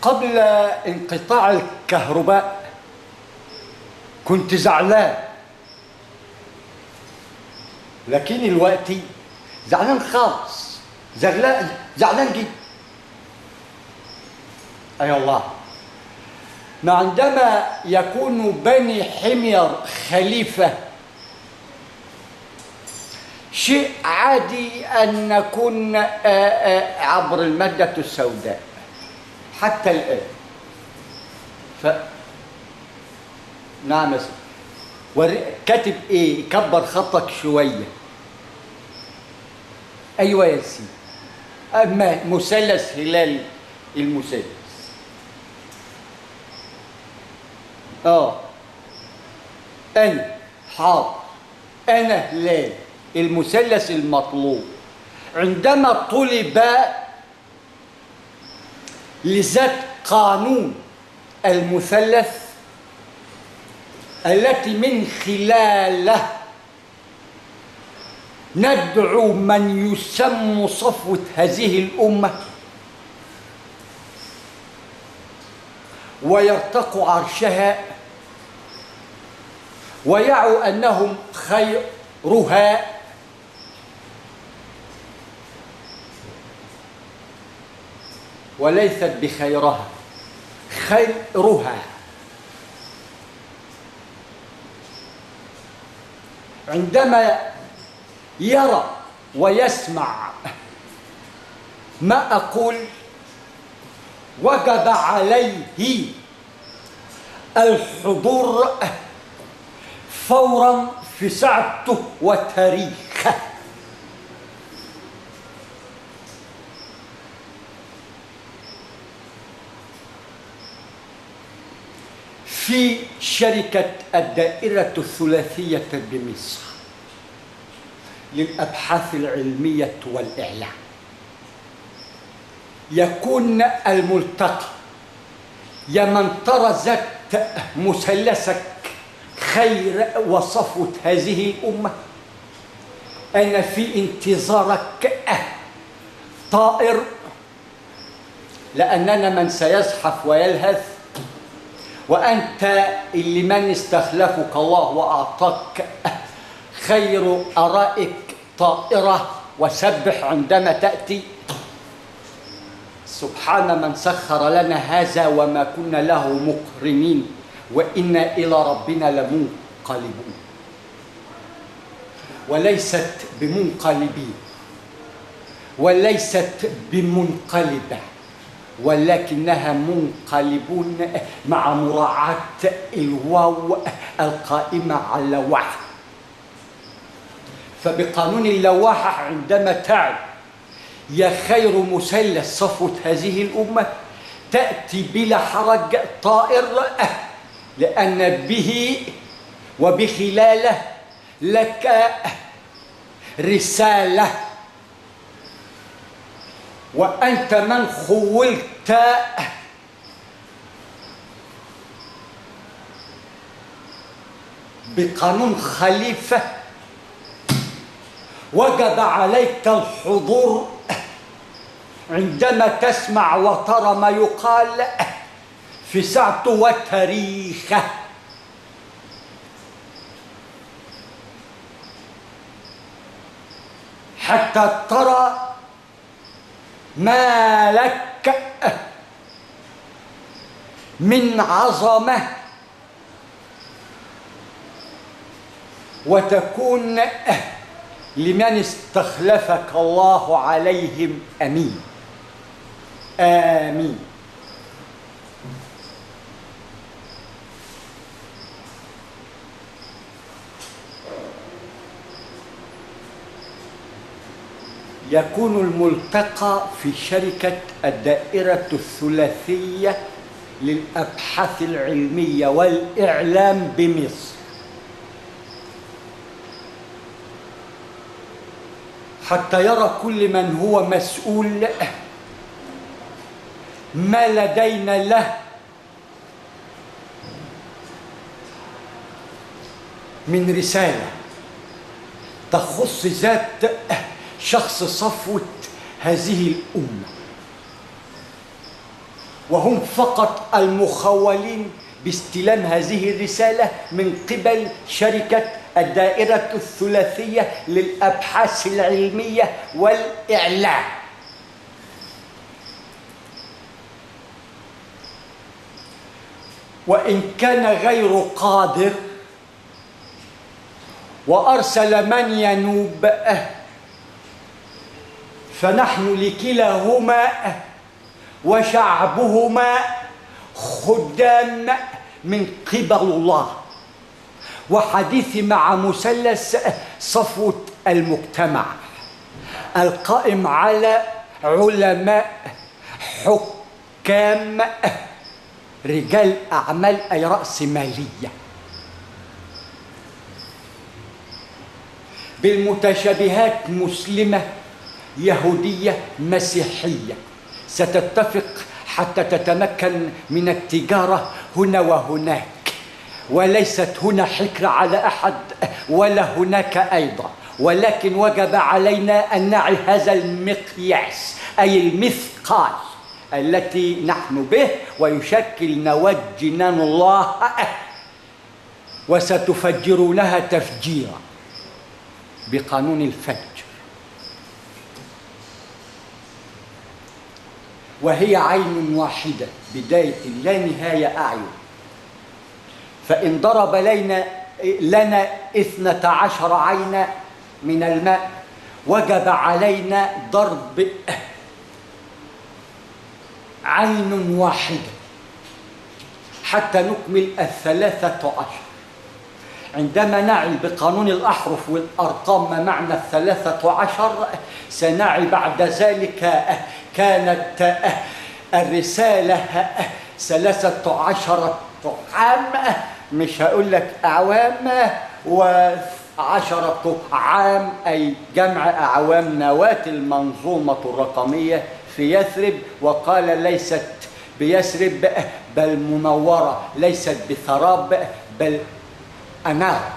قبل انقطاع الكهرباء كنت زعلان، لكن الوقت زعلان خالص، زعلان جدا. أي الله. ما عندما يكون بني حمير خليفة شيء عادي أن نكون عبر المادة السوداء حتى الآن. نعم. كاتب إيه؟ كبر خطك شوية. أيوة يا سيدي. أما مثلث هلال المثلث. أنا حاضر، أنا هلال المثلث المطلوب. عندما طلب لذات قانون المثلث التي من خلاله ندعو من يسمى صفوة هذه الأمة ويرتقوا عرشها ويعوا أنهم خيرها، وليست بخيرها، خيرها. عندما يرى ويسمع ما أقول وجب عليه الحضور فورا في ساعته وتاريخه. في شركة الدائرة الثلاثية بمصر للأبحاث العلمية والإعلام يكون الملتقى. يا من طرزت مثلثك خير وصفوة هذه الأمة، أنا في انتظارك طائر، لأننا من سيزحف ويلهث، وأنت اللي من استخلفك الله وأعطاك خير أرائك طائرة، وسبح عندما تأتي. سبحان من سخر لنا هذا وما كنا له مقرنين وإنا إلى ربنا لمنقلبون. وليست بمنقلبين وليست بمنقلبة، ولكنها منقلبون مع مراعاة الواو القائمة على اللواحة. فبقانون اللواحة عندما تعد يا خير مثلث صفوة هذه الأمة تأتي بلا حرج طائر، لأن به وبخلاله لك رسالة، وأنت من خولت بقانون خليفة وجب عليك الحضور عندما تسمع وترى ما يقال في ساعته وتاريخه. حتى ترى ما لك من عظمة وتكون لمن استخلفك الله عليهم أمين. آمين. يكون الملتقى في شركة الدائرة الثلاثية للأبحاث العلمية والإعلام بمصر، حتى يرى كل من هو مسؤول ما لدينا له من رسالة تخص ذات شخص صفوة هذه الأمة. وهم فقط المخولين باستلام هذه الرسالة من قبل شركة الدائرة الثلاثية للأبحاث العلمية والإعلام. وإن كان غير قادر وأرسل من ينوب، فنحن لكلاهما وشعبهما خدام من قبل الله. وحديثي مع مثلث صفوة المجتمع القائم على علماء، حكام، رجال أعمال أي رأس مالية، بالمتشابهات مسلمة يهودية مسيحية، ستتفق حتى تتمكن من التجارة هنا وهناك، وليست هنا حكر على أحد ولا هناك أيضا، ولكن وجب علينا أن نعي هذا المقياس أي المثقال التي نحن به، ويشكل نواة جنان الله، وستفجرونها تفجيرا بقانون الفجر. وهي عين واحدة بداية لا نهاية أعين، فإن ضرب لنا 12 عينا من الماء وجب علينا ضرب عين واحدة حتى نكمل 13. عندما نعي بقانون الأحرف والأرقام ما معنى 13 سنعي بعد ذلك كانت الرسالة 13 عام، مش هقول لك أعوام، و10 عام أي جمع أعوام نواة المنظومة الرقمية في يثرب. وقال ليست بيثرب بل منورة، ليست بثراب بل أنارت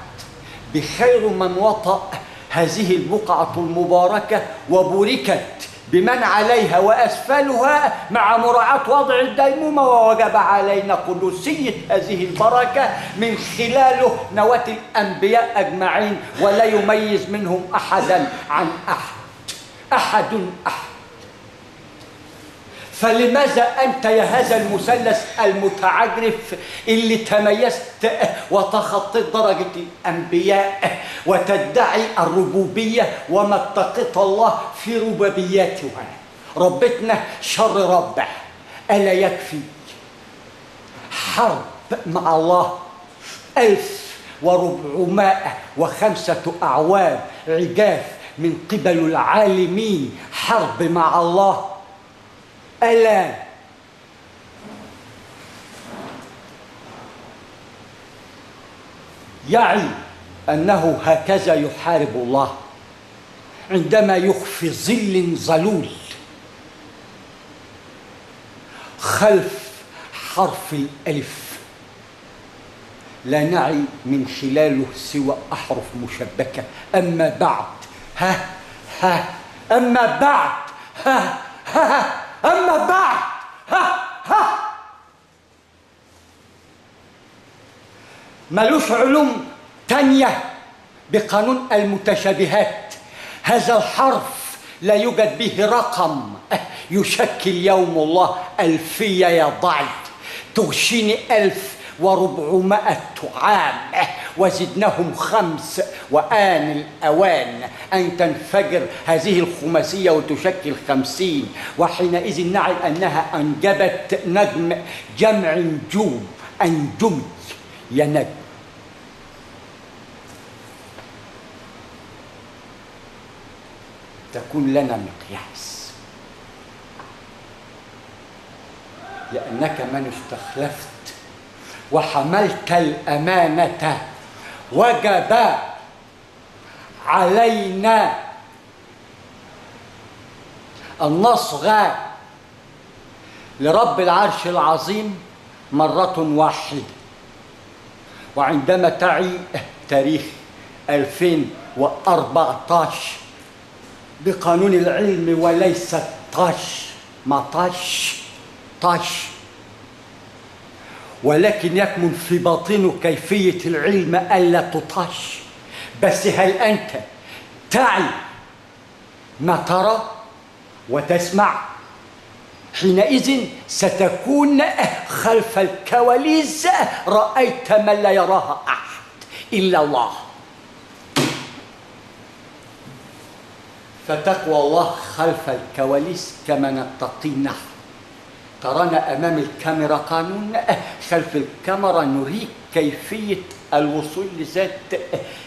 بخير من وطأ هذه البقعة المباركة وبوركت بمن عليها وأسفلها مع مراعاة وضع الديمومة، ووجب علينا قدسية هذه البركة من خلاله نواة الأنبياء أجمعين، ولا يميز منهم أحدا عن أحد. فلماذا أنت يا هذا المثلث المتعجرف اللي تميزت وتخطيت درجة الأنبياء وتدعي الربوبية وما اتقيت الله في ربوبياتها؟ ربتنا شر ربه، ألا يكفي حرب مع الله 1405 أعوام عجاف من قبل العالمين، حرب مع الله؟ ألا يعي أنه هكذا يحارب الله عندما يخفي ظل ظلول خلف حرف الألف لا نعي من خلاله سوى أحرف مشبكة. أما بعد أما بعد أما بعد ملوش علوم تانية بقانون المتشابهات. هذا الحرف لا يوجد به رقم يشكل يوم الله ألفية يا ضعيف تغشيني 1400 عام وزدناهم 5، وآن الأوان أن تنفجر هذه الخماسية وتشكل 50، وحينئذ نعي أنها أنجبت نجم جمع نجوم أنجمي يا نجم. تكون لنا مقياس، لأنك من استخلفت وحملت الأمانة وجب علينا أن نصغى لرب العرش العظيم مرة واحدة. وعندما تعي تاريخ 2014 بقانون العلم وليس طش ولكن يكمن في باطنه كيفية العلم ألا تطاش. بس هل أنت تعي ما ترى وتسمع؟ حينئذ ستكون خلف الكواليس رأيت ما لا يراها أحد إلا الله. فتقوى الله خلف الكواليس كما نتقي نحن. ترانا أمام الكاميرا قانون، خلف الكاميرا نريك كيفية الوصول لذات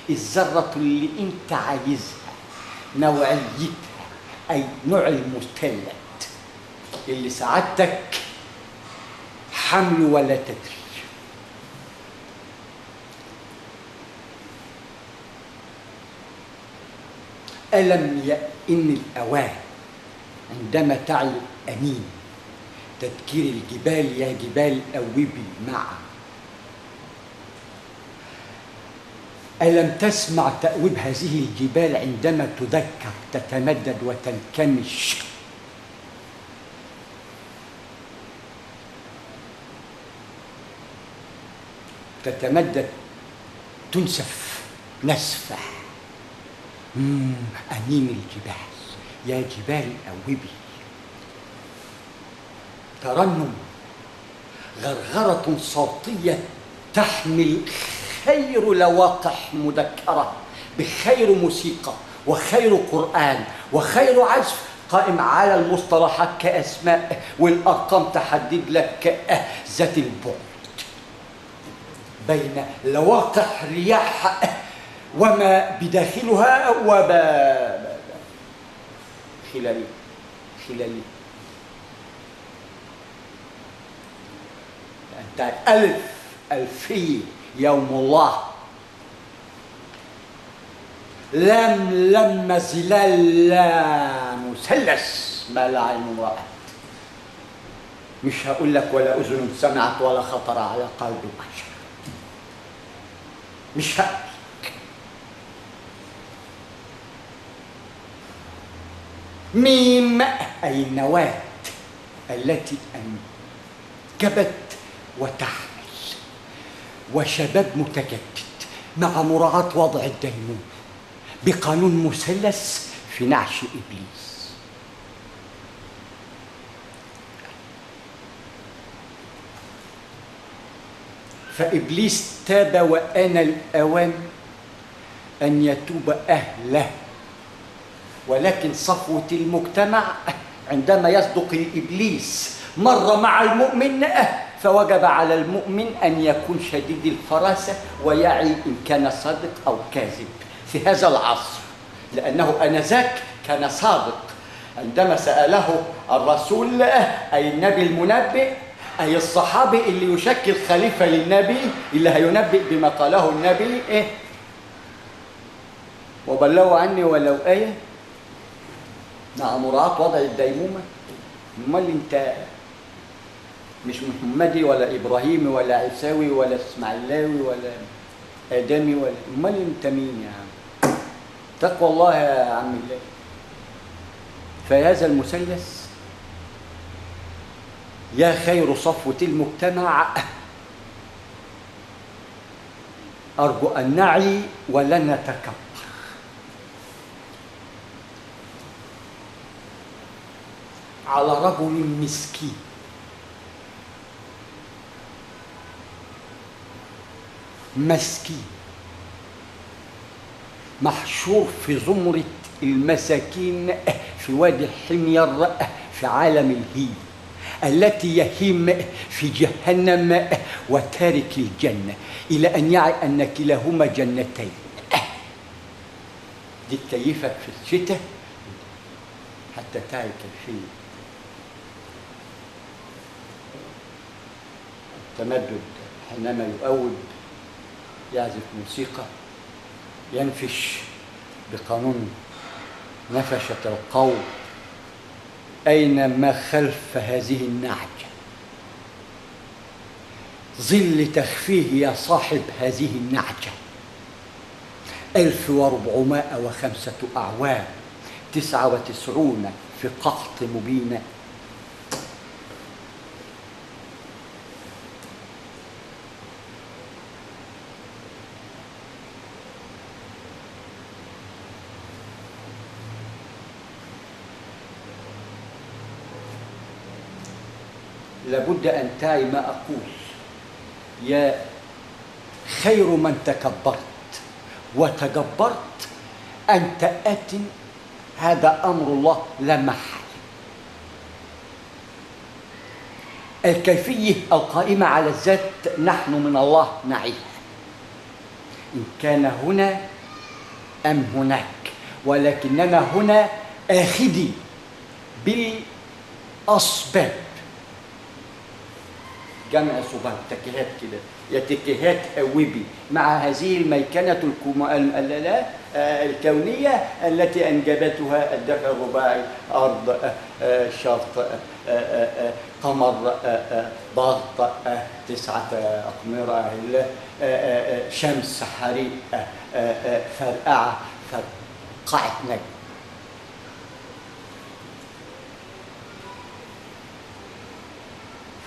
الذرة اللي أنت عايزها، نوعيتها، أي نوع المستند اللي سعادتك حمل ولا تدري. ألم يئن الأوان عندما تعي أمين تذكير الجبال يا جبال أوبي معا؟ ألم تسمع تأويب هذه الجبال عندما تذكر تتمدد وتنكمش؟ تتمدد، تنسف نسفة. أنين الجبال يا جبال أوبي. ترنم، غرغرة صوتية تحمل خير لواقح مذكرة بخير موسيقى وخير قرآن وخير عزف قائم على المصطلحات كأسماء والأرقام تحدد لك ذات البعد بين لواقح رياح وما بداخلها خلالي. أنت ألفي يوم الله لم زلال لا مثلث ما لا عين رأت. مش هقول لك ولا أذن سمعت ولا خطر على قلب بشر، مش هقول. ميم أي النواة التي أنجبت وتحمل، وشباب متجدد مع مراعاة وضع الديموم بقانون مثلث في نعش إبليس. فإبليس تاب وآن الأوان أن يتوب أهله. ولكن صفوة المجتمع عندما يصدق الإبليس مر مع المؤمن فوجب على المؤمن أن يكون شديد الفراسة ويعي إن كان صادق أو كاذب في هذا العصر، لأنه آنذاك كان صادق عندما سأله الرسول أي النبي المنبئ أي الصحابي اللي يشكل خليفة للنبي اللي هينبئ بما قاله النبي وبلغوا عني ولو آية مع مراعاة وضع الديمومة. امال انت مش محمدي ولا ابراهيمي ولا عيساوي ولا اسماعيلاوي ولا ادمي ولا امال انت مين يا عم؟ تقوى الله يا عم الله. فهذا المثلث يا خير صفوة المجتمع أرجو أن نعي ولا نتكبر. على رجل مسكين مسكين محشور في زمرة المساكين في وادي الحمير في عالم الهيم التي يهيم في جهنم وتارك الجنة إلى أن يعي أن كلاهما جنتين. دي تكيفك في الشتاء حتى تعي كيفية التمدد حينما يؤوب يعزف موسيقى ينفش بقانون نفشة القوم. أين ما خلف هذه النعجة ظل تخفيه يا صاحب هذه النعجة 1405 أعوام 99 في قحط مبين. لابد أن تعي ما أقول. يا خير من تكبرت وتجبرت أنت آت، هذا أمر الله لا محل. الكيفية القائمة على الذات نحن من الله نعيها، إن كان هنا أم هناك، ولكننا هنا آخذي بالأسباب. جمع صباب تكهات كده، يا تكهات أوبي مع هذه الميكنة الكونية التي أنجبتها الدفع الرباعي، أرض، شرط، قمر، ضغط، 9 أقمرة، شمس، حريق، فرقعة، فرقعة نجم.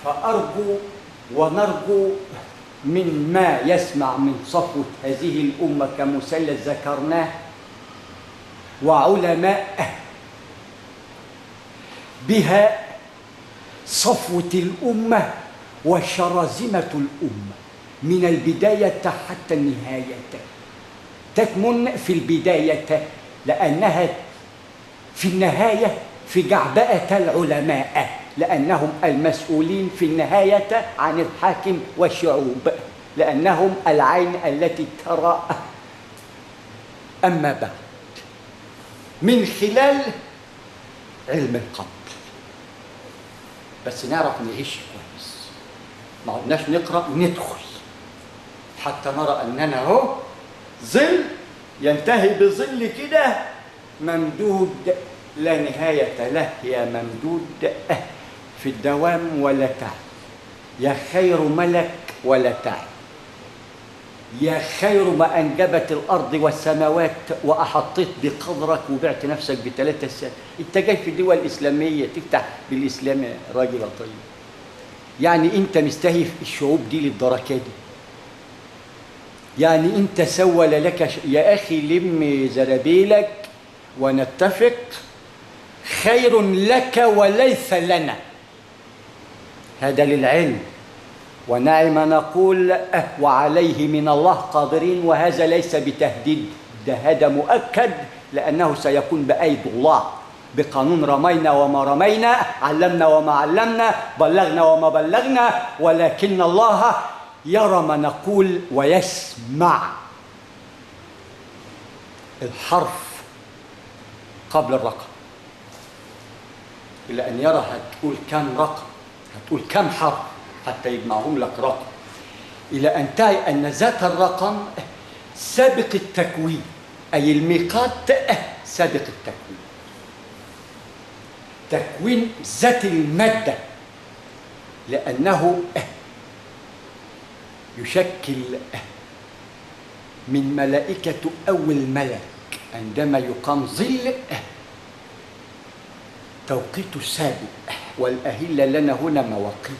فأرجو ونرجو من ما يسمع من صفوة هذه الأمة كمثلث ذكرناه وعلماء بها صفوة الأمة وشرذمة الأمة من البداية حتى النهاية، تكمن في البداية لأنها في النهاية في جعبأة العلماء، لأنهم المسؤولين في النهاية عن الحاكم والشعوب، لأنهم العين التي ترى. أما بعد من خلال علم القبر، بس نعرف نعيش كويس، ما عدناش نقرأ ندخل حتى نرى أننا هو ظل ينتهي بظل كده ممدود لا نهاية له، يا ممدود في الدوام ولا تعب، يا خير ملك ولا تعب، يا خير ما أنجبت الأرض والسماوات وأحطيت بقدرك وبعت نفسك ب3 سنين. أنت جاي في الدول الإسلامية تفتح بالإسلام يا راجل طيب، يعني أنت مستهيف الشعوب دي للدركة دي؟ يعني أنت سول لك يا أخي لم زرابيلك ونتفق، خير لك وليس لنا، هذا للعلم، ونعم نقول وعليه من الله قادرين، وهذا ليس بتهديد، ده هذا مؤكد لأنه سيكون بأيد الله، بقانون رمينا وما رمينا، علمنا وما علمنا، بلغنا وما بلغنا، ولكن الله يرى ما نقول ويسمع. الحرف قبل الرقم، إلى أن يرى هتقول كم رقم، هتقول كم حرف حتى يجمعهم لك رقم، إلى أن تعي أن ذات الرقم سابق التكوين، أي الميقات سابق التكوين، تكوين ذات المادة، لأنه يشكل من ملائكة أول ملك عندما يقام ظل توقيت سابق، والأهلة لنا هنا مواقيت.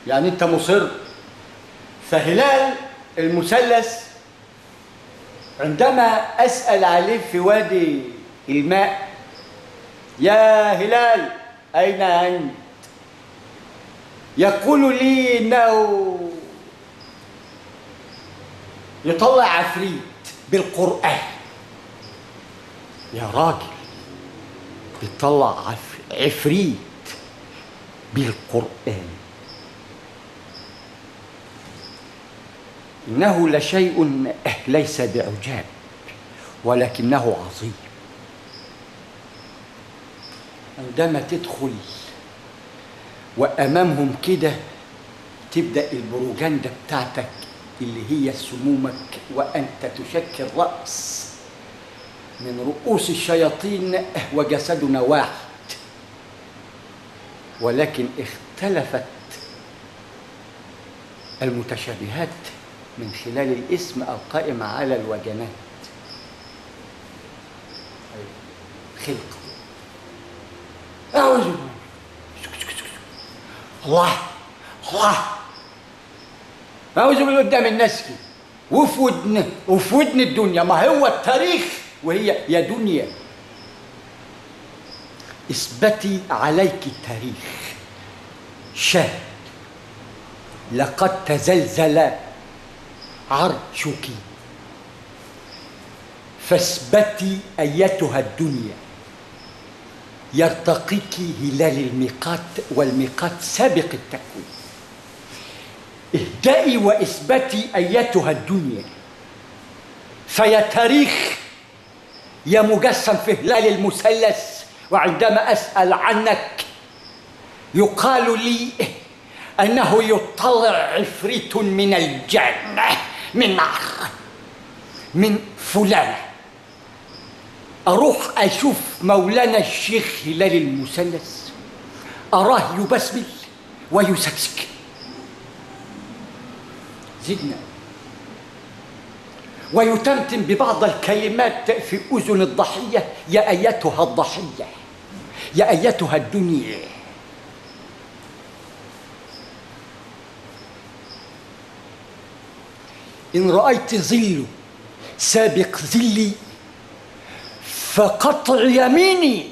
يعني أنت مصر، فهلال المثلث عندما أسأل عليه في وادي الماء يا هلال أين أنت؟ يقول لي إنه يطلع عفريت بالقرآن. يا راجل بيطلع عفريت بالقرآن، إنه لشيء ليس بعجاب ولكنه عظيم. عندما تدخل وأمامهم كده تبدأ البروجندا بتاعتك اللي هي سمومك، وأنت تشكل رأس من رؤوس الشياطين، وجسدنا واحد، ولكن اختلفت المتشابهات من خلال الاسم القائم على الوجنات. خلق، أعوذ بالله، الله الله، أعوذ بالله قدام الناس كده وفي ودن الدنيا. ما هو التاريخ وهي يا دنيا اثبتي عليك التاريخ شاهد، لقد تزلزل عرشك فاثبتي أيتها الدنيا، يرتقيك هلال الميقات والميقات سابق التكوين. اهدئي واثبتي أيتها الدنيا، فيا تاريخ يا مجسم في هلال المثلث، وعندما أسأل عنك يقال لي أنه يطلع عفريت من الجنة من نار من فلان. أروح أشوف مولانا الشيخ هلال المثلث أراه يبسمل ويسكسك. زدنا ويتمتم ببعض الكلمات في أذن الضحية: يا أيتها الضحية، يا أيتها الدنيا. إن رأيت ظل سابق ظلي فقطع يميني.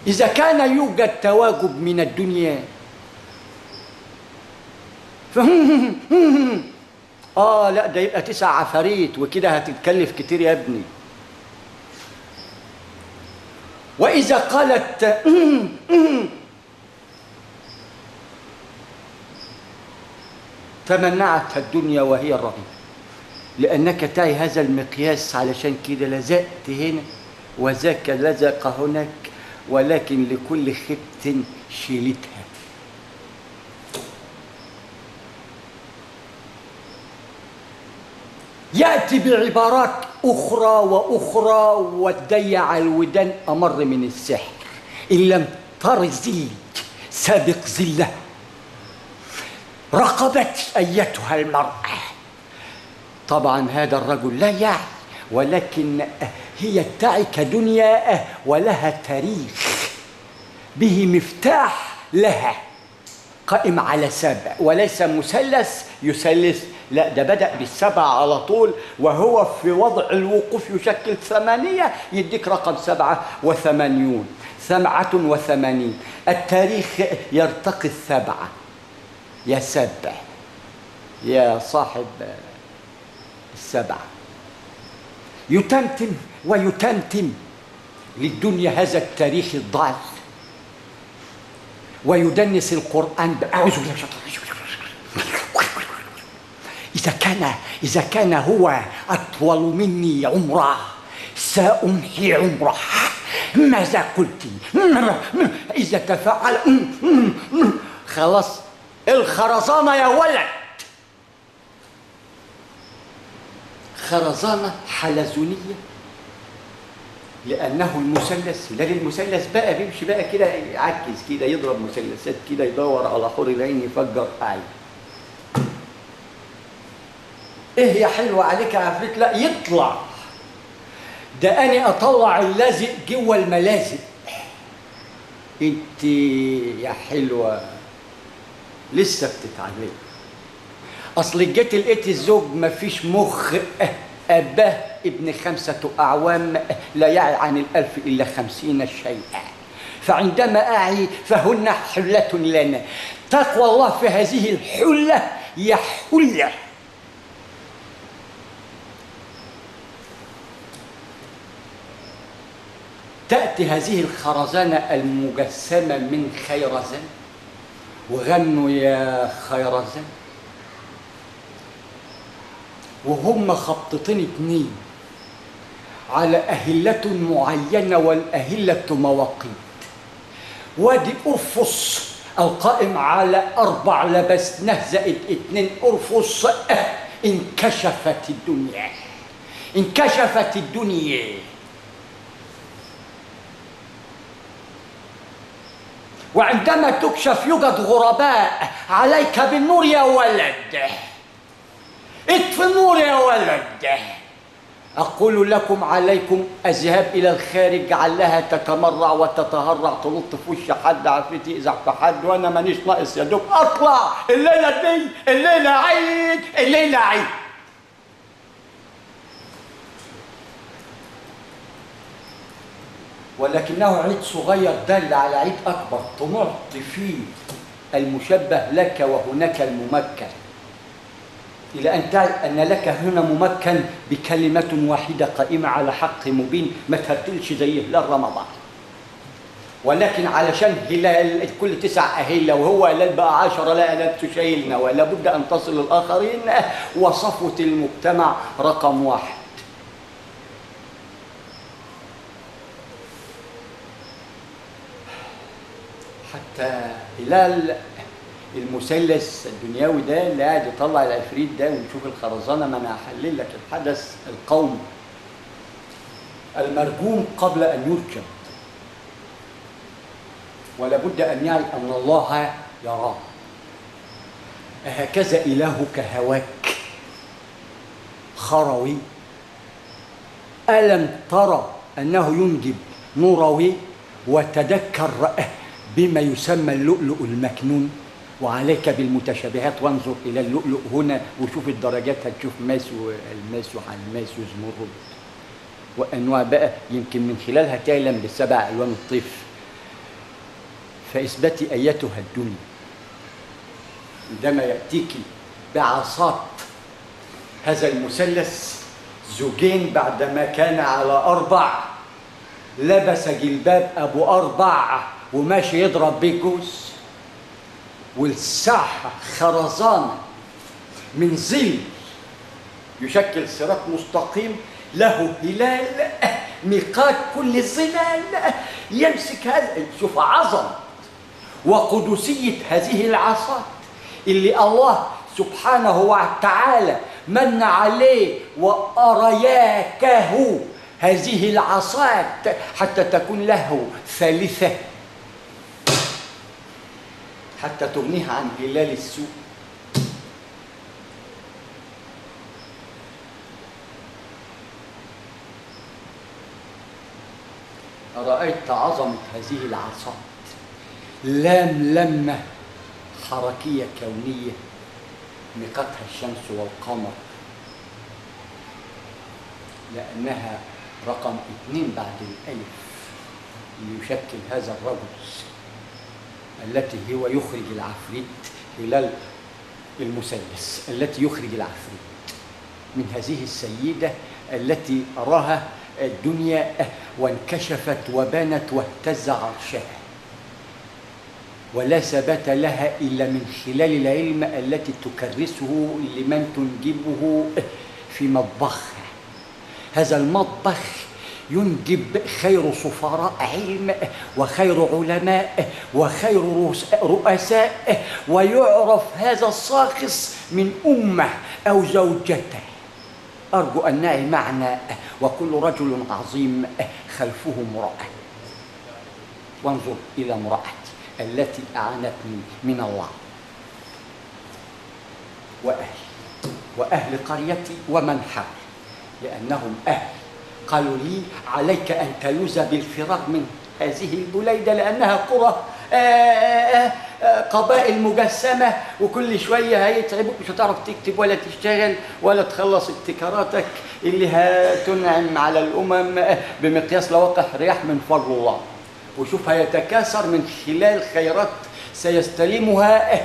إذا كان يوجد تواجب من الدنيا لا ده يبقى 9 عفاريت وكده هتتكلف كتير يا ابني. وإذا قالت تمنعتها الدنيا وهي الرغيب، لأنك تعي هذا المقياس، علشان كده لزقت هنا وذاك لزق هناك، ولكن لكل خبت شيلتها. يأتي بعبارات أخرى وأخرى وتضيع الودان أمر من السحر. إن لم تر ظل سابق ظله رقبت أيتها المرأة. طبعا هذا الرجل لا يعي، ولكن هي تعي كدنيا ولها تاريخ به مفتاح لها قائم على 7 وليس مثلث يثلث، لا ده بدأ بال7 على طول، وهو في وضع الوقوف يشكل 8 يديك رقم 87 87. التاريخ يرتقي 7 يا 7 يا صاحب 7. يتمتم ويتمتم للدنيا هذا التاريخ الضال، ويدنس القرآن أعوذ بالله من الشيطان. إذا كان هو أطول مني عمره سأمحي عمره. ماذا قلت؟ إذا تفعل خلاص الخرزانة يا ولد، خرزانة حلزونية، لأنه المثلث هلال المثلث بقى بيمشي بقى كده يعكس كده يضرب مثلثات كده يدور على حور العين يفجر أعين. إيه يا حلوة عليك يا عفريت؟ لا يطلع ده أنا أطلع اللازق جوه الملازق. أنت يا حلوة لسه بتتعلمي. أصل جيت لقيت الزوج مفيش مخ، أباه ابن 5 أعوام لا يعي عن 1000 إلا 50 شيئا، فعندما أعي فهن حلة لنا. تقوى الله في هذه الحلة يحل. تأتي هذه الخرزانة المجسمة من خيرزان، وغنوا يا خيرزان، وهم خبطتين 2 على أهلة معينة، والأهلة مواقيت. وادي أرفص القائم على 4 لبسناه زائد 2 أرفص. انكشفت الدنيا، انكشفت الدنيا. وعندما تكشف يوجد غرباء. عليك بالنور يا ولد، اطفي النور يا ولد. أقول لكم عليكم أذهب إلى الخارج علها تتمرع وتتهرع تنط في وش حد عفريت يزعق في حد وأنا مانيش ناقص يا دوب أطلع الليلة دي الليلة عيد الليلة عيد. ولكنه عيد صغير دل على عيد أكبر تمعطي فيه المشبه لك وهناك الممكن، إلى أن تعلم أن لك هنا ممكن بكلمة واحدة قائمة على حق مبين ما تهتلش زي هلال رمضان. ولكن علشان هلال كل 9 أهلة وهو هلال بقى 10 لا هلال تشيلنا ولا بد أن تصل الآخرين وصفوة المجتمع رقم 1. حتى هلال المثلث الدنيوي ده اللي قاعد يطلع العفريت ده ونشوف الخرزانه، ما انا هحلل لك الحدث القومي المرجوم قبل ان يركب، ولا بد ان يعلم ان الله يراه. أهكذا إلهك هواك خروي؟ ألم ترى أنه ينجب نوروي؟ وتذكر بما يسمى اللؤلؤ المكنون. وعليك بالمتشابهات وانظر إلى اللؤلؤ هنا وشوف الدرجات، هتشوف ماس والماس وحلماس وزمرد وأنواع بقى يمكن من خلالها تعلم ب7 ألوان الطيف. فاثبتي أيتها الدنيا عندما يأتيك بعصات هذا المثلث زوجين بعدما كان على 4 لبس جلباب أبو 4 وماشي يضرب بيه جوز، والساحة خرزانة من ظل يشكل صراط مستقيم له هلال ميقات كل الظلال يمسك هذا. شوف عظمة وقدسية هذه العصات اللي الله سبحانه وتعالى من عليه وأرياكه هذه العصات حتى تكون له ثالثة، حتى تغنيها عن هلال السوء. أرأيت عظمة هذه العصات؟ لاملمة حركية كونية ميقاتها الشمس والقمر، لأنها رقم 2 بعد الألف ليشكل هذا الرجل التي هو يخرج العفريت هلال المثلث، التي يخرج العفريت من هذه السيدة التي أراها الدنيا وانكشفت وبانت واهتز عرشها، ولا ثبات لها إلا من خلال العلم التي تكرسه لمن تنجبه في مطبخها. هذا المطبخ ينجب خير سفراء علم وخير علماء وخير رؤساء، ويعرف هذا الشاخص من أمه أو زوجته. أرجو أن نعي معنى وكل رجل عظيم خلفه امرأة. وانظر إلى امرأتي التي أعانتني من الله وأهل قريتي ومن حولي، لأنهم أهل. قالوا لي عليك أن تلوذ بالفراغ من هذه البليدة لأنها قرى قبائل مجسمة وكل شوية هيتعبوك، مش هتعرف تكتب ولا تشتغل ولا تخلص ابتكاراتك اللي هتنعم على الأمم بمقياس لواقح رياح من فضل الله. وشوف هيتكاثر من خلال خيرات سيستلمها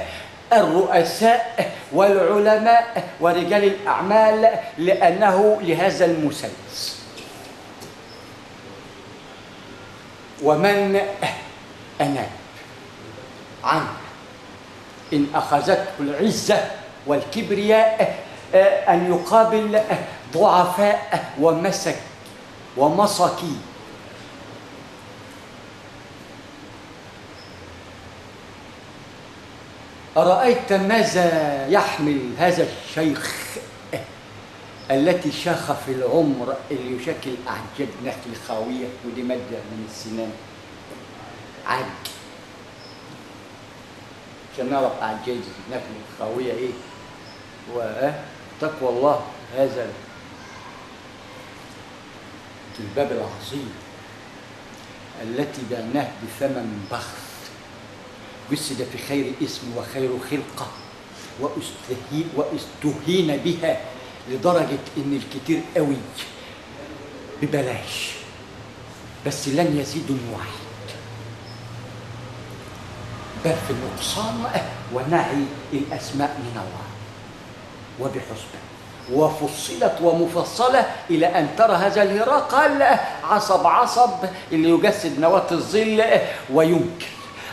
الرؤساء والعلماء ورجال الأعمال لأنه لهذا المثلث. ومن أناب عنه إن أخذته العزة والكبرياء أن يقابل ضعفاء ومسكين. أرأيت ماذا يحمل هذا الشيخ التي شاخ في العمر اللي يشكل أعجاج نخل خاوية، ودي مادة من السنان عج عشان نعرف أعجاج نخل الخاوية إيه. وتقوى الله هذا الباب العظيم التي بعناه بثمن بخس، جسد في خير اسم وخير خلقة، واستهين بها لدرجة إن الكتير قوي ببلاش، بس لن يزيد واحد. بل في النقصان ونعي الأسماء من الله وبحسبه، وفصلت ومفصلة إلى أن ترى هذا الهرقل عصب عصب اللي يجسد نواة الظل وينكر.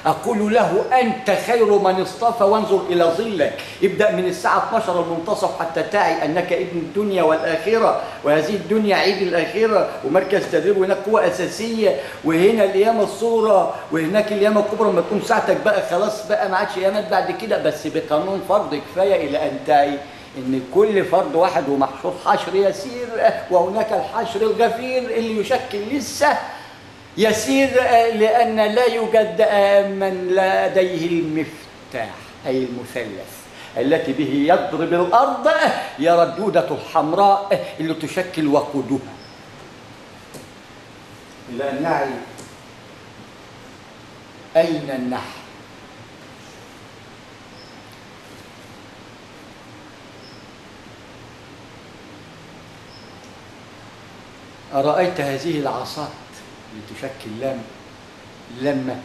أقول له أنت خير من اصطفى وانظر إلى ظلك، ابدأ من الساعة 12 المنتصف حتى تعي أنك ابن الدنيا والآخرة، وهذه الدنيا عيد الآخرة ومركز تدريب، وهناك قوة أساسية، وهنا الأيام الصورة، وهناك الأيام الكبرى. لما تكون ساعتك بقى خلاص بقى ما عادش أيامات بعد كده، بس بقانون فرض كفاية إلى أن تعي إن كل فرد واحد ومحشور حشر يسير، وهناك الحشر الغفير اللي يشكل لسه يسير، لأن لا يوجد من لديه المفتاح أي المثلث التي به يضرب الأرض يرى الدودة الحمراء اللي تشكل وقودها. إلى أن نعي أين نحن. أرأيت هذه العصات لتشكل لما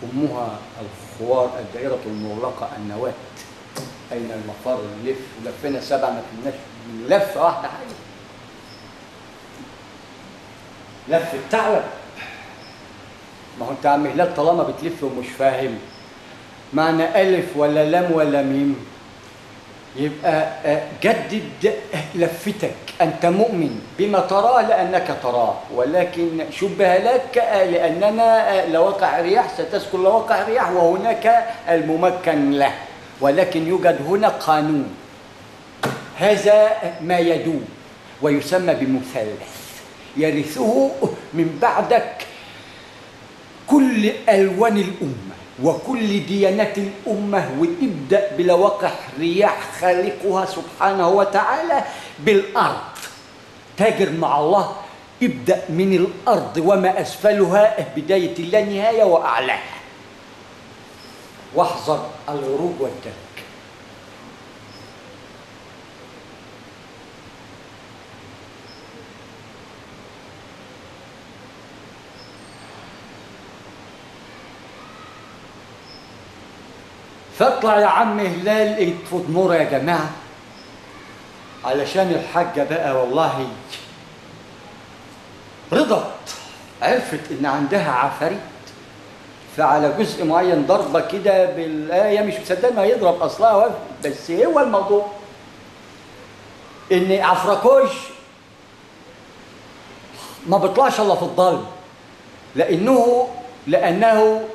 أمها الخوار الدائرة المغلقة النواة، أين المفر؟ نلف ولفنا 7 ما كناش من لفة واحدة حاجة، لف الثعلب. ما هو أنت يا عم هلال طالما بتلف ومش فاهم معنى ألف ولا لام ولا ميم، يبقى جدد لفتك. أنت مؤمن بما تراه لأنك تراه، ولكن شبه لك لأننا لواقع رياح ستسكن لواقع رياح، وهناك الممكن له، ولكن يوجد هنا قانون، هذا ما يدوم ويسمى بمثلث يرثه من بعدك كل ألوان الأمة وكل ديانات الأمة. وابدأ بلواقع رياح خالقها سبحانه وتعالى بالأرض، تاجر مع الله، ابدأ من الأرض وما أسفلها بداية اللا نهاية وأعلاها، واحذر العروج والترك. فاطلع يا عم هلال اطفوا نور يا جماعه، علشان الحاجه بقى والله رضت، عرفت ان عندها عفاريت، فعلى جزء معين ضربه كده بالايه مش مصدق ما يضرب اصلها، بس هو الموضوع ان عفركوش ما بيطلعش الا في الظلم، لانه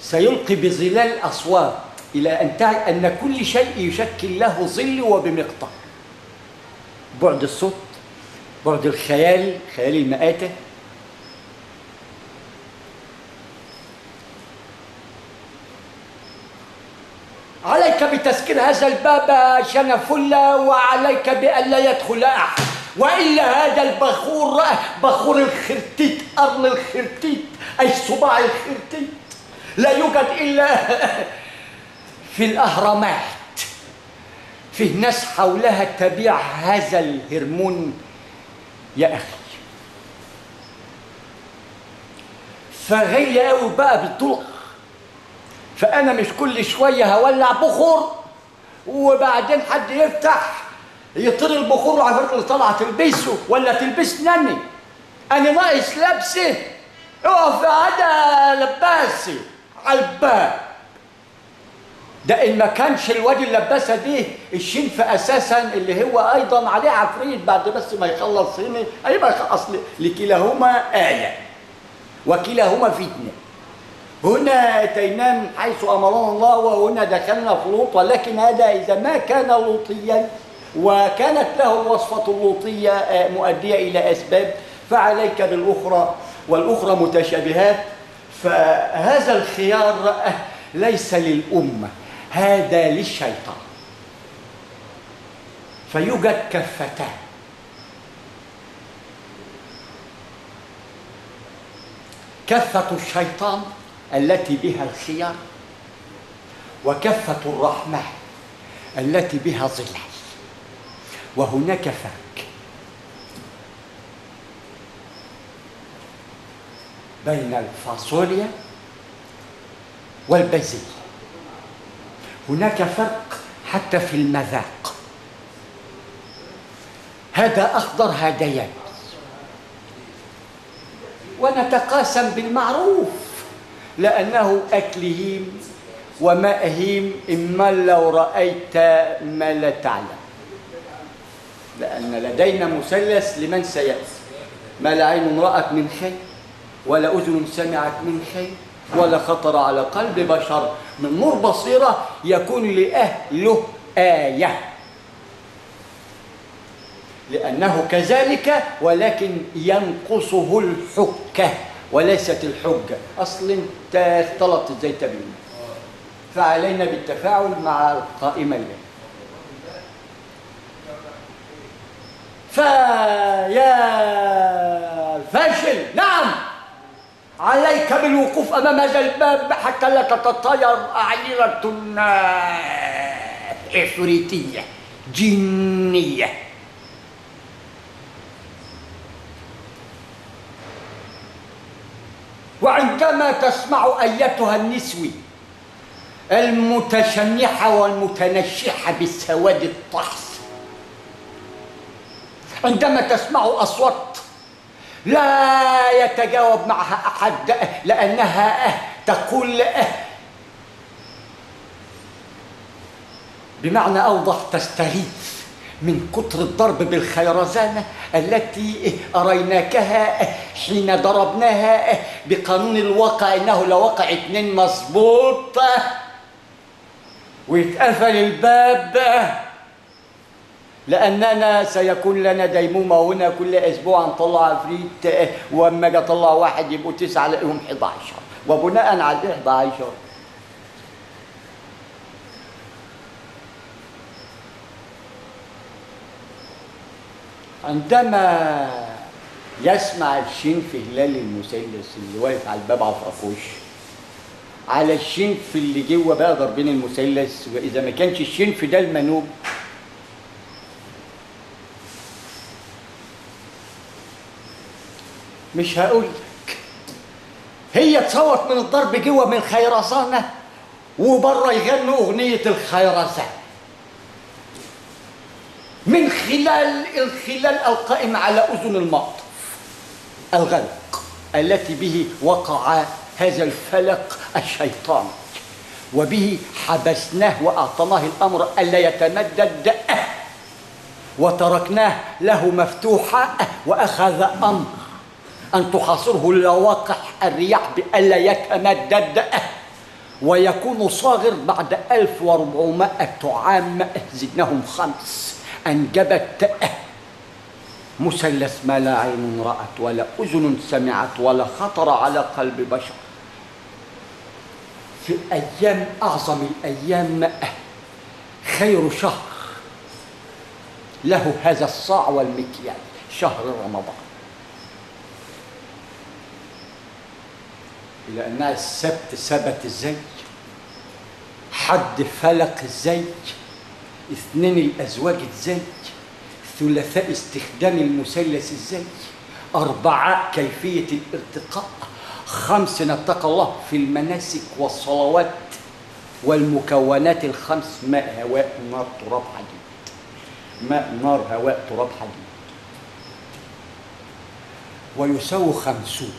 سيلقي بظلال اصوات إلى أن تعي أن كل شيء يشكل له ظل وبمقدار. بعد الصوت، بعد الخيال، خيال المآتة، عليك بتسكير هذا الباب شنفلة، وعليك بألا يدخل أحد، وإلا هذا البخور بخور الخرتيت، قرن الخرتيت أي صباع الخرتيت، لا يوجد إلا في الأهرامات، فيه ناس حولها تبيع هذا الهرمون يا أخي، فغالية قوي بقى بالدولار. فأنا مش كل شوية هولع بخور وبعدين حد يفتح يطير البخور وعفرت اللي طالعة تلبسه ولا تلبسني، أنا ناقص لبسه، اقف هذا لباسي على الباب. ده إن ما كانش الواد اللباسة دي الشنفة أساسا اللي هو أيضا عليه عفريت، بعد بس ما يخلص هنا هيبقى أصل لكلاهما آية وكلاهما فتنة. هنا أتينا من حيث أمرنا الله وهنا دخلنا في لوط، ولكن هذا إذا ما كان لوطيا وكانت له الوصفة اللوطية مؤدية إلى أسباب، فعليك بالأخرى، والأخرى متشابهات. فهذا الخيار ليس للأمة، هذا للشيطان. فيوجد كفتان، كفة الشيطان التي بها الخيار، وكفة الرحمن التي بها ظلال. وهناك فرق بين الفاصوليا والبازيل. هناك فرق حتى في المذاق، هذا أخضر هذا يابس، ونتقاسم بالمعروف لأنه أكلهم ومائهم. إما لو رأيت ما لا تعلم، لأن لدينا مثلث لمن سيأتي: ما لا عين رأت من خير، ولا أذن سمعت من خير، ولا خطر على قلب بشر من نور بصيرة يكون لأهله آية، لأنه كذلك، ولكن ينقصه الحكة وليست الحجة. أصل انت اختلط الزيت بالماء، فعلينا بالتفاعل مع القائمة اللي. فيا فاشل، نعم، عليك بالوقوف أمام هذا الباب حتى لا تتطاير أعيرة عفريتية جنية. وعندما تسمع أيتها النسوي المتشنحة والمتنشحة بالسواد الطحس، عندما تسمع أصوات لا يتجاوب معها أحد لأنها تقول بمعنى أوضح تستغيث من كتر الضرب بالخيرزانة التي أريناكها حين ضربناها بقانون الواقع، إنه لو وقع 2 مظبوط ويتقفل الباب، لأننا سيكون لنا ديمومة هنا كل أسبوع نطلع عفريت، وأما أجي أطلع واحد يبقوا 9 ألاقيهم 11، وبناء على 11 عندما يسمع الشنف هلال المثلث اللي واقف على الباب عفرفوش على الشنف اللي جوه بقى ضاربين المثلث، وإذا ما كانش الشنف ده المنوب مش هقول لك، هي تصوت من الضرب جوه من الخيرزانة وبره يغنوا أغنية الخيرزانة من خلال الخلال القائم على أذن المعطف الغلق التي به وقع هذا الفلق الشيطاني، وبه حبسناه وأعطيناه الأمر ألا يتمدد، وتركناه له مفتوحا، وأخذ أمر أن تحاصره لواقع الرياح بألا يتمدد، ويكون صاغر بعد 1400 عام زدناهم 5 أنجبت مثلث ما لا عين رأت ولا أذن سمعت ولا خطر على قلب بشر. في أيام أعظم الأيام خير شهر له هذا الصاع والمكيال، شهر رمضان، إلى أنها السبت ثبت الزي، حد فلق الزي، 2 الأزواج الزي، ثلاثاء استخدام المثلث الزي، 4 كيفية الارتقاء، 5 نتقى الله في المناسك والصلوات والمكونات ال5: ماء هواء نار تراب حديد، ماء نار هواء تراب حديد، ويساوي 50.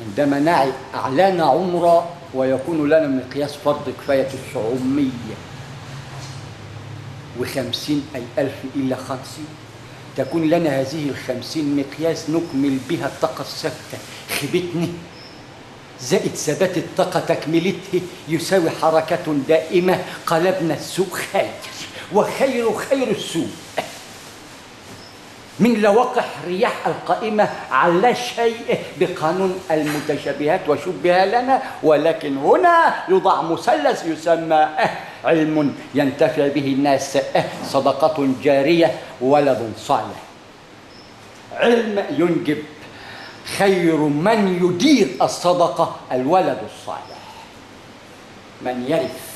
عندما نعي أعلان عمرة ويكون لنا مقياس فرض كفاية 900 و50 أي 1000 إلا 50، تكون لنا هذه 50 مقياس نكمل بها الطاقة الثابتة خبتني زائد ثبات الطاقة تكملته يساوي حركة دائمة، قلبنا السوء خير، وخير خير السوء من لواقح رياح القائمة على شيء بقانون المتشابهات وشبه لنا. ولكن هنا يضع مثلث يسمى علم ينتفع به الناس، صدقة جارية، ولد صالح، علم ينجب خير من يدير الصدقة الولد الصالح، من يرث.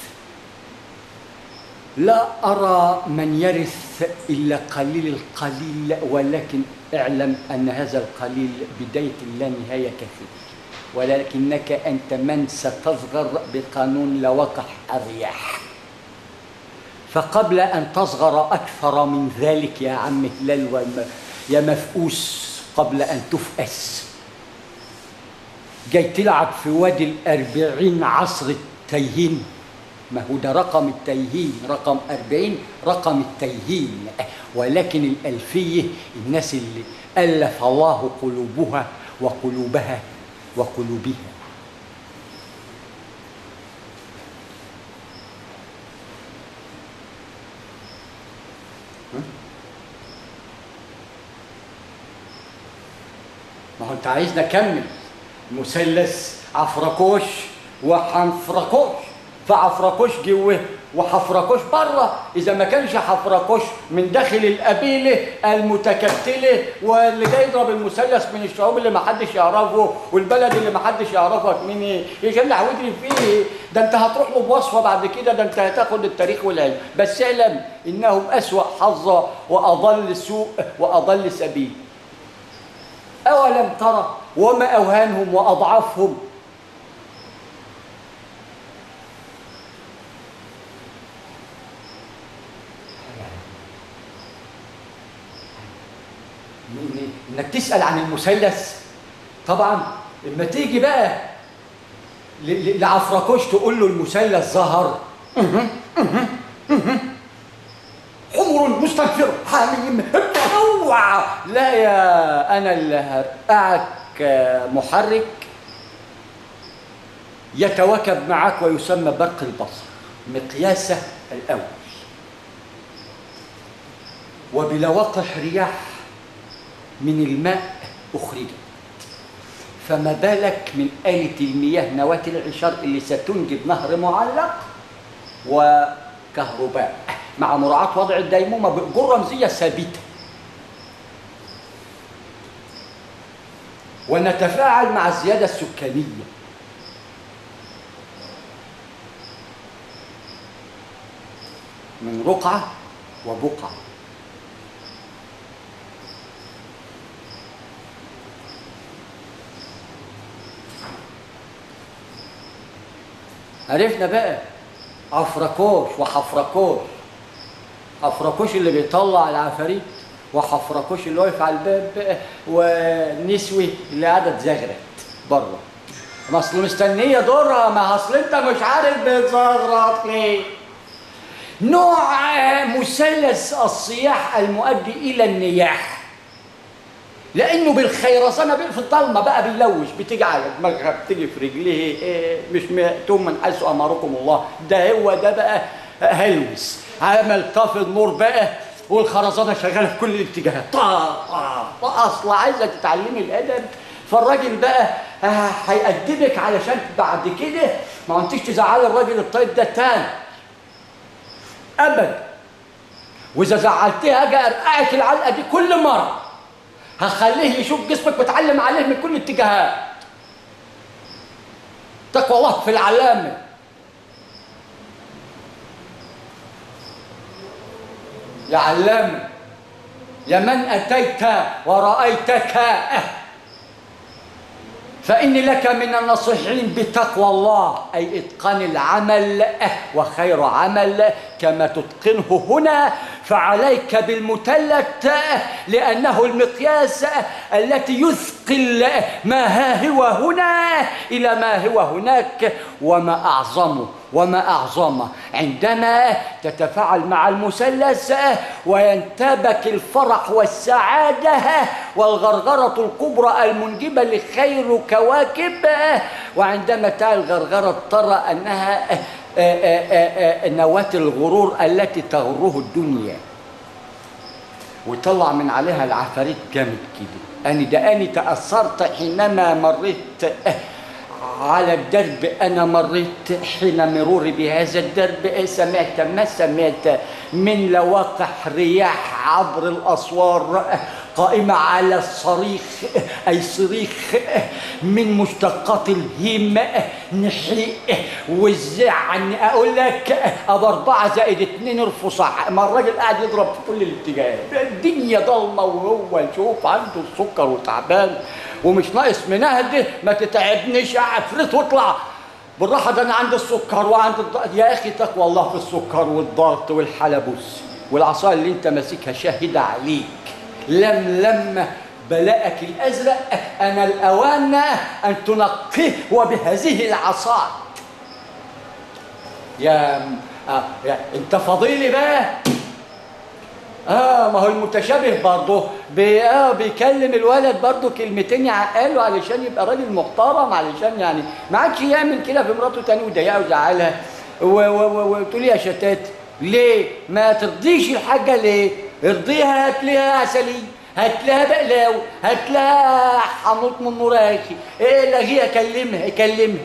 لا أرى من يرث إلا قليل القليل، ولكن اعلم أن هذا القليل بداية لا نهاية كثير، ولكنك أنت من ستصغر بقانون لوقح الرياح. فقبل أن تصغر أكثر من ذلك يا عم هلال يا مفؤوس، قبل أن تفأس، جاي تلعب في وادي الأربعين عصر التيهين. ما هو ده رقم التيهين، رقم 40 رقم التيهين. ولكن الألفية الناس اللي ألف الله قلوبها وقلوبها وقلوبها. ما هو انت عايزنا نكمل مثلث عفركوش وحنفركوش، فعفركوش جوه وحفركوش بره. اذا ما كانش حفركوش من داخل القبيله المتكتله واللي جاي يضرب المثلث من الشعوب اللي ما حدش يعرفه والبلد اللي ما حدش يعرفك مين ايه، ايش اللي عودني فيه؟ ده انت هتروح له بوصفه بعد كده، ده انت هتاخد التاريخ والعلم. بس اعلم انهم اسوأ حظا واضل سوء واضل سبيل. أولم ترى وما أوهانهم وأضعافهم؟ إنك تسأل عن المثلث. طبعا لما تيجي بقى لعفركوش تقول له المثلث ظهر، حمر مستنفر حاميم اوعى. لا يا انا اللي هرقعك محرك يتواكب معك ويسمى برق البصر، مقياسه الاول. وبلوقح رياح من الماء اخرجت، فما بالك من آلة المياه نواة العشار اللي ستنجب نهر معلق وكهرباء مع مراعاة وضع الديمومة بأجور رمزية ثابتة. ونتفاعل مع الزيادة السكانية. من رقعة وبقعة. عرفنا بقى عفركوش وحفركوش. حفركوش اللي بيطلع العفاريت، وحفركوش اللي واقف على الباب بقى، ونسوي اللي قاعده تزغرت بره. ما اصل مستنيه دورها، ما اصل انت مش عارف بتزغرط ليه. نوع مثلث الصياح المؤدي الى النياح، لانه بالخيرسانه في الضلمه بقى بيلوش، بتيجي على دماغها، بتيجي في رجليه، مش مأتوم من حيث امركم الله. ده هو ده بقى هلوس، عمل طافي النور بقى والخرزانه شغاله في كل الاتجاهات. اصل عايزه تتعلمي الادب. فالراجل بقى هيأدبك علشان بعد كده ما انتيش تزعلي الراجل الطيب ده تاني ابدا. واذا زعلتيه هاجي ارقعك العلقه دي كل مره، هخليه يشوف جسمك وتعلم عليه من كل الاتجاهات. تقوى الله في العلامه. يا علام، يا من أتيت ورأيتك، فإن لك من النصيحين بتقوى الله، أي إتقان العمل وخير عمل كما تتقنه هنا. فعليك بالمثلث لأنه المقياس التي يثقل ما ها هو هنا إلى ما هو هناك. وما أعظمه عندما تتفاعل مع المثلث وينتابك الفرح والسعادة والغرغرة الكبرى المنجبة لخير كواكب. وعندما تعي الغرغرة ترى أنها نواة الغرور التي تغره الدنيا، ويطلع من عليها العفاريت جامد كده. أنا تأثرت حينما مريت على الدرب، أنا مريت حين مروري بهذا الدرب سمعت ما سمعت من لواقح رياح عبر الأسوار قائمة على الصريخ أي صريخ من مشتقات الهيم نحي والزعن. أقول لك أبو 4 زائد 2 ارفص، ما الراجل قاعد يضرب في كل الاتجاهات، الدنيا ضلمة وهو شوف عنده السكر وتعبان ومش ناقص منهده. ما تتعبنيش يا عفريت واطلع بالراحة، ده أنا عندي السكر وعندي الضغط. يا أخي تقوى الله في السكر والضغط والحلبوس والعصا اللي أنت ماسكها شاهدة عليك. لم بلاءك الأزرق أنا الأوان أن تنقيه وبهذه العصا. يا أنت فضيلي بقى. ما هو المتشابه برضه بيكلم الولد برضه كلمتين يعقله علشان يبقى راجل محترم، علشان يعني ما عادش يعمل كده في مراته تاني ويضايقها ويزعلها وتقول يا شتات ليه؟ ما ترضيش الحاجه ليه؟ ارضيها، هات لها عسليه، هات لها بقلاوه، هات لها حنوط من نور اخي، لغيها، كلمها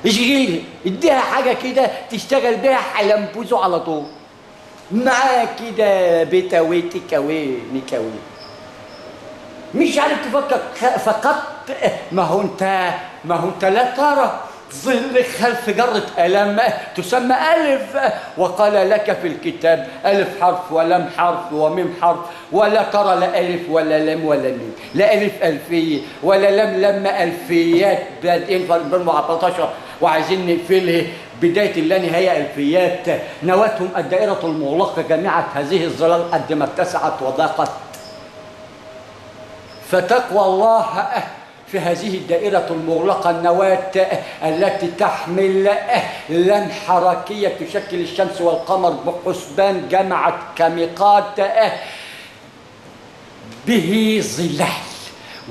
اشغلها، اديها حاجه كده تشتغل بيها حلنبوزه على طول. معاه كده بتاوي تكاوي نكاوي، مش عارف تفكر فقط. ما هو انت لا ترى ظل خلف جرة ألم تسمى ألف، وقال لك في الكتاب ألف حرف ولم حرف وميم حرف، ولا ترى لا ألف ولا لم ولا ميم، لا ألف ألفية ولا لم ألفيات بادئين في 2014 وعايزين نقفله بداية اللانهاية ألفيات. نواتهم الدائرة المغلقة جميعة هذه الظلال قد ما اتسعت وضاقت. فتقوى الله في هذه الدائرة المغلقة النواة التي تحمل لم حركية تشكل الشمس والقمر بحسبان جمعت كميقات به ظلال.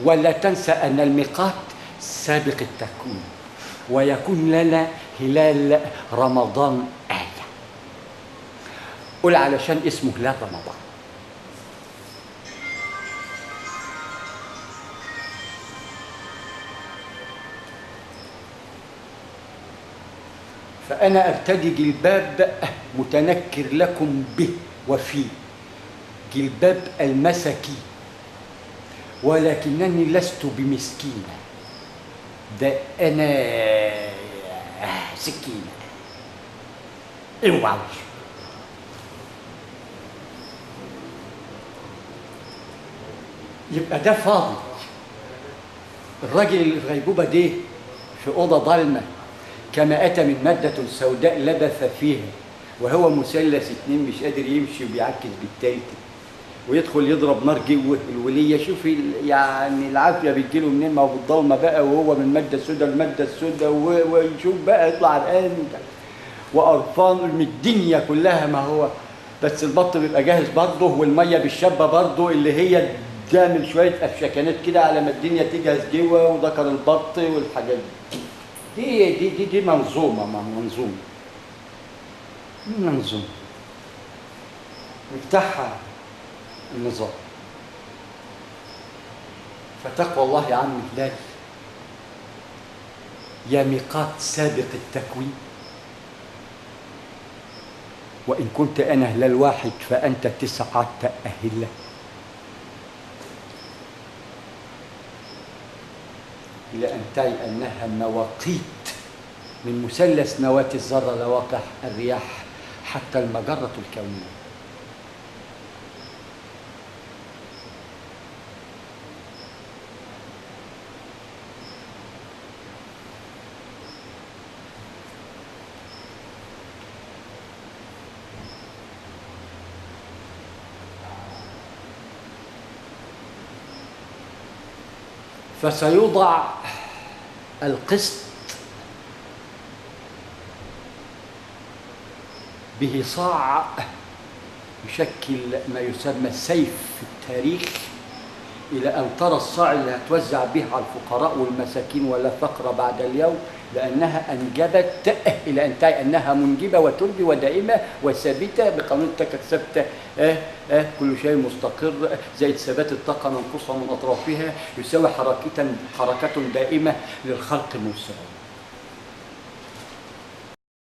ولا تنسى أن الميقات سابق التكوين، ويكون لنا هلال رمضان آية. قل علشان اسمه هلال رمضان. فأنا أرتدي جلباب متنكر لكم به وفيه، جلباب المسكين، ولكنني لست بمسكينة، ده أنا سكينة. اوعى يبقى ده فاضي. الراجل اللي في غيبوبة دي في أوضة ضلمة كما أتى من مادة سوداء لبث فيها وهو مثلث 2 مش قادر يمشي وبيعكس بالتالتة، ويدخل يضرب نار جوه الولية. شوف يعني العافية بتجيله منين؟ ما هو بالضلمة بقى وهو من مادة سوداء لمادة سوداء، ويشوف بقى يطلع عرقان وقرفان من الدنيا كلها. ما هو بس البط بيبقى جاهز برضه، والمية بالشابة برضه اللي هي تعمل شوية أفشكانات كده على ما الدنيا تجهز جوه، وذكر البط والحاجات دي منظومة مفتاحها النظام. فتقوى الله يا عم هلال يا ميقات سابق التكوين، وإن كنت أنا هلال واحد فأنت 9 أهلة. إلى أن تعي أنها مواقيت من مثلث نواة الذرة لواقع الرياح حتى المجرة الكونية. فسيوضع القسط به صاع يشكل ما يسمى السيف في التاريخ، إلى أن ترى الصاع اللي هتوزع به على الفقراء والمساكين ولا فقر بعد اليوم، لأنها أنجبت إلى أن تعي أنها منجبة وتربي ودائمة وثابتة بقانون الطاقة الثابتة. كل شيء مستقر زائد ثبات الطاقة منقوصة من أطرافها يساوي حركة دائمة للخلق المستوى.